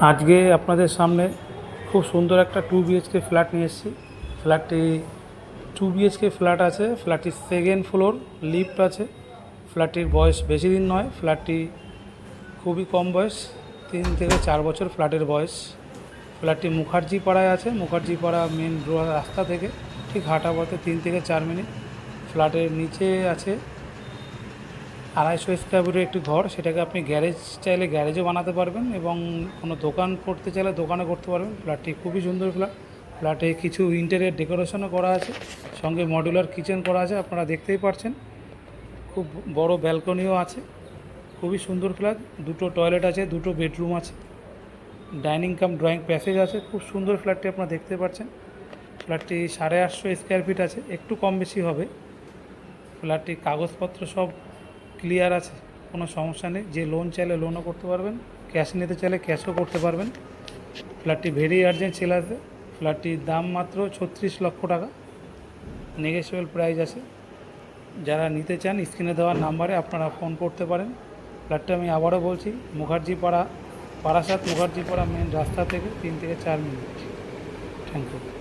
আজকে আপনাদের সামনে খুব সুন্দর একটা 2 BHK ফ্ল্যাট নিয়ে এসেছি। ফ্ল্যাটটি 2 BHK ফ্ল্যাট আছে। ফ্ল্যাটটির সেকেন্ড ফ্লোর, লিফট আছে। ফ্ল্যাটটির বয়স বেশি দিন নয়, ফ্ল্যাটটি খুবই কম বয়স, 3 থেকে 4 বছর ফ্ল্যাটের বয়স। ফ্ল্যাটটি মুখার্জি পাড়ায় আছে। মুখার্জি পাড়া মেন রাস্তা থেকে ঠিক হাঁটা পথে 3 থেকে 4 মিনিট। ফ্ল্যাটের নিচে আছে 250 স্কোয়ার ফিটের একটি ঘর, সেটাকে আপনি গ্যারেজ চাইলে গ্যারেজও বানাতে পারবেন এবং কোনো দোকান করতে চাইলে দোকানও করতে পারবেন। ফ্ল্যাটটি খুবই সুন্দর ফ্ল্যাট। ফ্ল্যাটে কিছু ইন্টেরিয়র ডেকোরেশনও করা আছে, সঙ্গে মডুলার কিচেন করা আছে, আপনারা দেখতেই পাচ্ছেন। খুব বড় ব্যালকনিও আছে। খুবই সুন্দর ফ্ল্যাট। 2টো টয়লেট আছে, 2টো বেডরুম আছে, ডাইনিং কাম ড্রয়িং প্যাসেজ আছে। খুব সুন্দর ফ্ল্যাটটি আপনারা দেখতে পাচ্ছেন। ফ্ল্যাটটি 850 স্কোয়ার ফিট আছে, একটু কম বেশি হবে। ফ্ল্যাটটির কাগজপত্র সব ক্লিয়ার আছে, কোনো সমস্যা নেই। যে লোন চাইলে লোনও করতে পারবেন, ক্যাশ নিতে চাইলে ক্যাশও করতে পারবেন। ফ্ল্যাটটি ভেরি আর্জেন্ট সেল আছে। ফ্ল্যাটটির দাম মাত্র 36 লক্ষ টাকা, নেগোশিয়েবল প্রাইস আছে। যারা নিতে চান স্ক্রিনে দেওয়ার নাম্বারে আপনারা ফোন করতে পারেন। ফ্ল্যাটটা আমি আবারও বলছি, মুখার্জি পাড়া, বারাসাত মুখার্জি পাড়া মেন রাস্তা থেকে 3 থেকে 4 মিনিট। Thank you.